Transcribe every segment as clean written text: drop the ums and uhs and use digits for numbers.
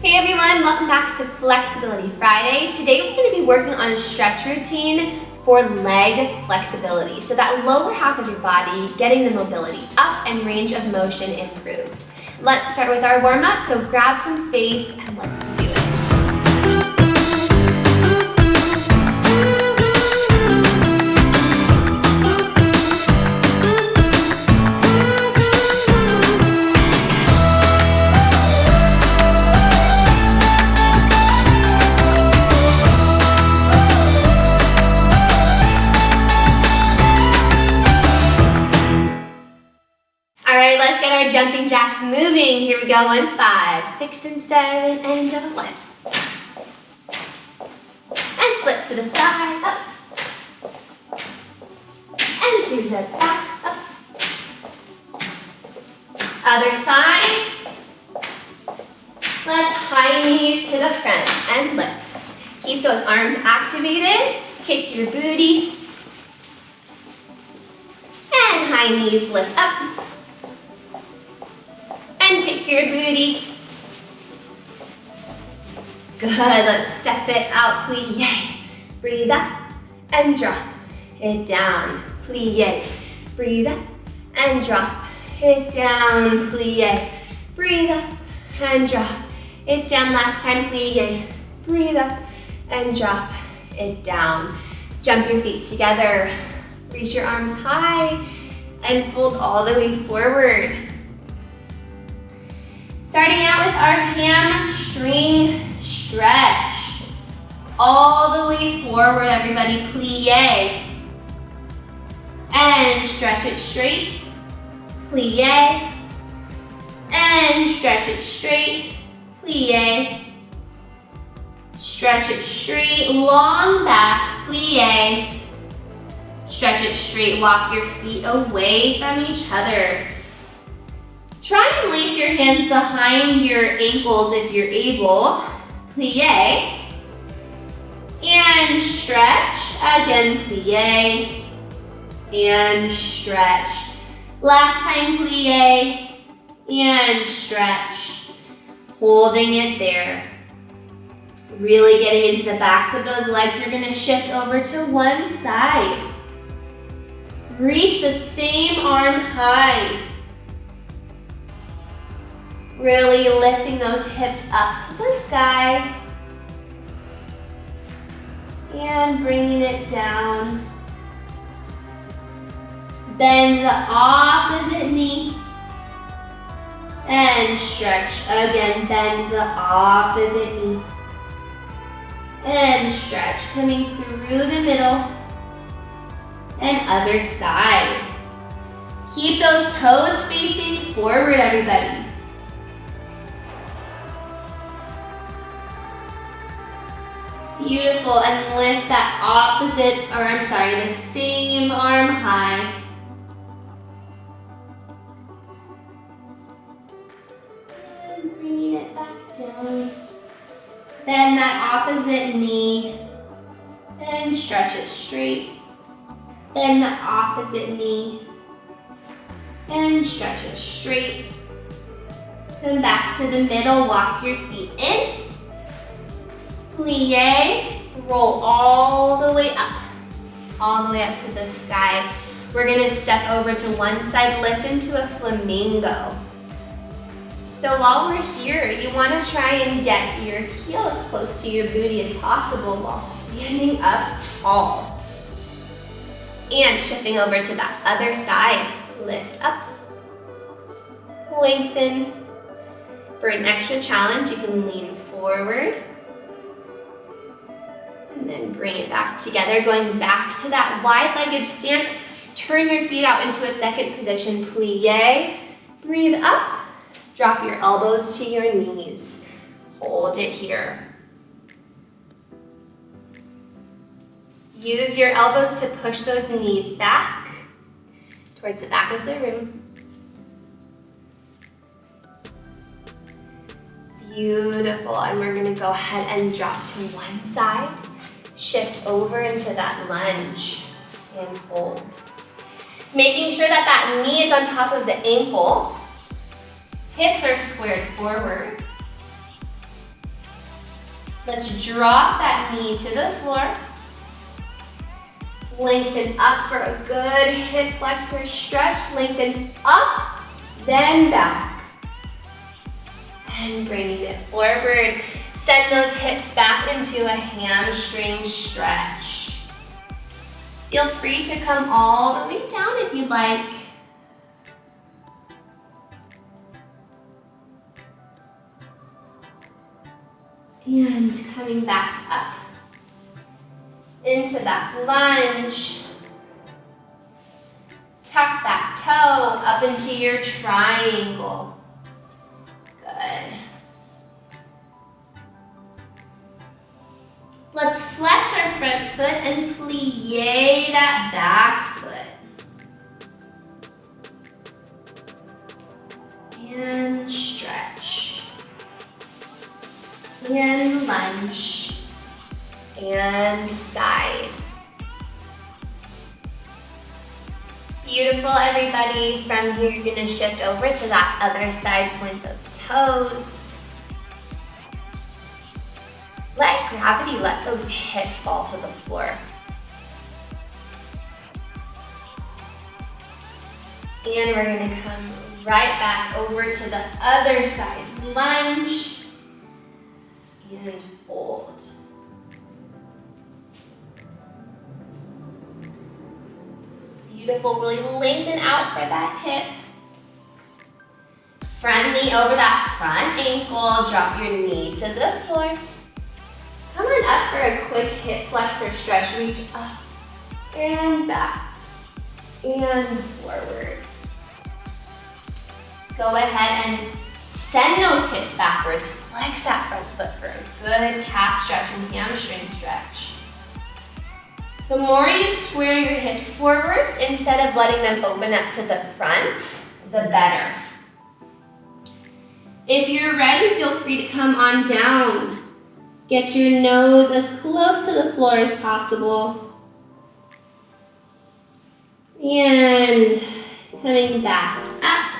Hey everyone, welcome back to Flexibility Friday. Today we're going to be working on a stretch routine for leg flexibility. So that lower half of your body, getting the mobility up and range of motion improved. Let's start with our warm-up, so grab some space and let's do it. Alright, let's get our jumping jacks moving. Here we go on 5, 6, and 7, and double 1. And flip to the side, up. And to the back, up. Other side. Let's high knees to the front and lift. Keep those arms activated. Kick your booty. And high knees lift up. And kick your booty. Good, let's step it out, plie. Breathe up and drop it down, plie. Breathe up and drop it down, plie. Breathe up and drop it down. Last time, plie. Breathe up and drop it down. Jump your feet together. Reach your arms high and fold all the way forward. Starting out with our hamstring stretch. All the way forward, everybody, plie. And stretch it straight, plie. And stretch it straight, plie. Stretch it straight, long back, plie. Stretch it straight, walk your feet away from each other. Try and lace your hands behind your ankles if you're able. Plie. And stretch. Again, plie. And stretch. Last time, plie. And stretch. Holding it there. Really getting into the backs of those legs. You're gonna shift over to one side. Reach the same arm high. Really lifting those hips up to the sky. And bringing it down. Bend the opposite knee. And stretch. Again, bend the opposite knee. And stretch, coming through the middle. And other side. Keep those toes facing forward, everybody. Beautiful, and lift that the same arm high. And bringing it back down. Bend that opposite knee and stretch it straight. Bend the opposite knee and stretch it straight. Come back to the middle, walk your feet in. Plie, roll all the way up to the sky. We're gonna step over to one side, lift into a flamingo. So while we're here, you wanna try and get your heel as close to your booty as possible while standing up tall. And shifting over to that other side, lift up, lengthen. For an extra challenge, you can lean forward. And then bring it back together, going back to that wide-legged stance. Turn your feet out into a second position, plie. Breathe up, drop your elbows to your knees. Hold it here. Use your elbows to push those knees back towards the back of the room. Beautiful, and we're gonna go ahead and drop to one side. Shift over into that lunge and hold. Making sure that that knee is on top of the ankle. Hips are squared forward. Let's drop that knee to the floor. Lengthen up for a good hip flexor stretch. Lengthen up, then back. And bringing it forward. Send those hips back into a hamstring stretch. Feel free to come all the way down if you'd like. And coming back up into that lunge. Tuck that toe up into your triangle. Good. Let's flex our front foot and plie that back foot. And stretch. And lunge. And side. Beautiful, everybody. From here, you're gonna shift over to that other side, point those toes. Let gravity, let those hips fall to the floor. And we're gonna come right back over to the other side's lunge and hold. Beautiful, really lengthen out for that hip. Front knee over that front ankle, drop your knee to the floor. Come on up for a quick hip flexor stretch. Reach up and back and forward. Go ahead and send those hips backwards. Flex that front foot for a good calf stretch and hamstring stretch. The more you square your hips forward, instead of letting them open up to the front, the better. If you're ready, feel free to come on down. Get your nose as close to the floor as possible. And coming back up.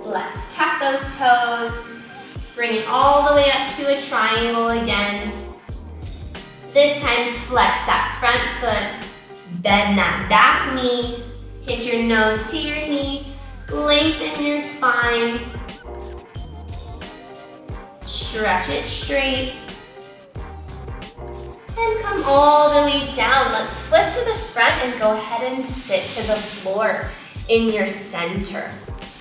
Let's tuck those toes. Bring it all the way up to a triangle again. This time, flex that front foot. Bend that back knee. Hit your nose to your knee. Lengthen your spine. Stretch it straight. And come all the way down. Let's flip to the front and go ahead and sit to the floor in your center.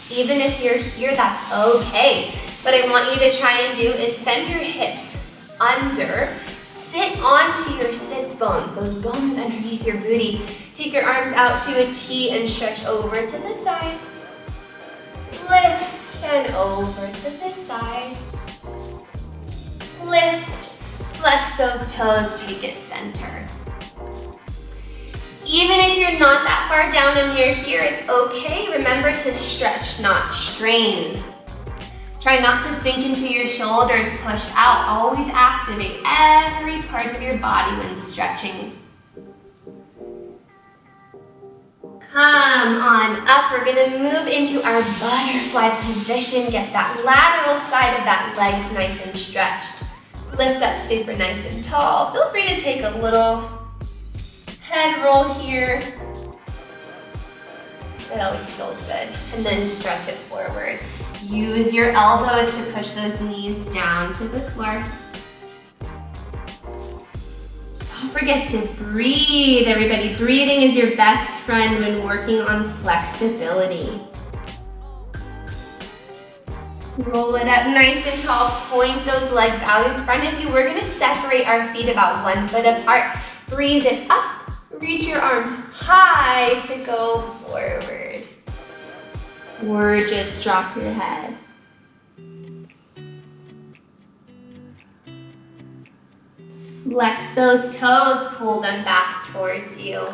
Even if you're here, that's okay. What I want you to try and do is send your hips under. Sit onto your sits bones, those bones underneath your booty. Take your arms out to a T and stretch over to the side. Lift and over to the side. Lift, flex those toes, take it center. Even if you're not that far down and you're here, it's okay. Remember to stretch, not strain. Try not to sink into your shoulders, push out. Always activate every part of your body when stretching. Come on up. We're gonna move into our butterfly position. Get that lateral side of that legs nice and stretched. Lift up super nice and tall. Feel free to take a little head roll here. It always feels good. And then stretch it forward. Use your elbows to push those knees down to the floor. Don't forget to breathe, everybody. Breathing is your best friend when working on flexibility. Roll it up nice and tall. Point those legs out in front of you. We're gonna separate our feet about 1 foot apart. Breathe it up. Reach your arms high to go forward. Or just drop your head. Flex those toes, pull them back towards you.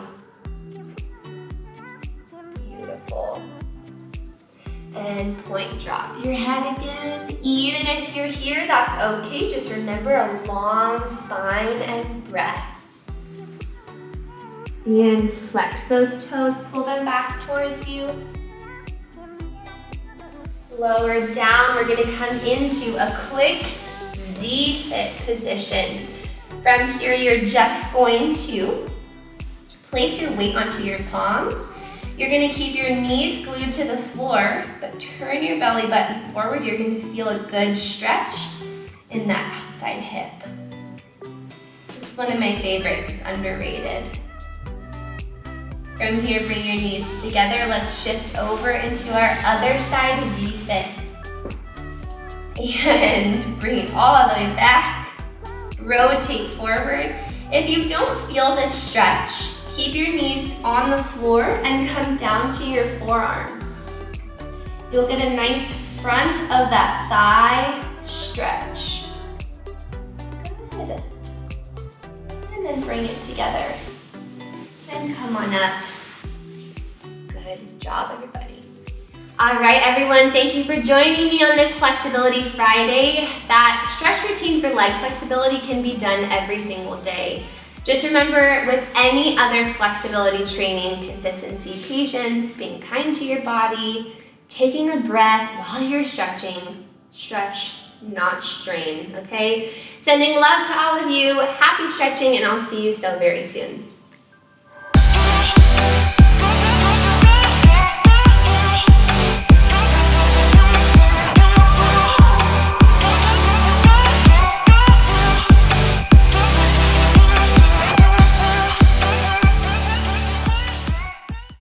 Beautiful. And point, drop your head again. Even if you're here, that's okay. Just remember a long spine and breath. And flex those toes, pull them back towards you. Lower down, we're gonna come into a quick Z-sit position. From here, you're just going to place your weight onto your palms. You're gonna keep your knees glued to the floor, but turn your belly button forward. You're gonna feel a good stretch in that outside hip. This is one of my favorites, it's underrated. From here, bring your knees together. Let's shift over into our other side, Z-sit. And bring it all the way back. Rotate forward. If you don't feel this stretch, keep your knees on the floor and come down to your forearms. You'll get a nice front of that thigh stretch. Good. And then bring it together. And come on up. Good job, everybody. All right, everyone, thank you for joining me on this Flexibility Friday. That stretch routine for leg flexibility can be done every single day. Just remember, with any other flexibility training, consistency, patience, being kind to your body, taking a breath while you're stretching, stretch, not strain, okay? Sending love to all of you, happy stretching, and I'll see you so very soon.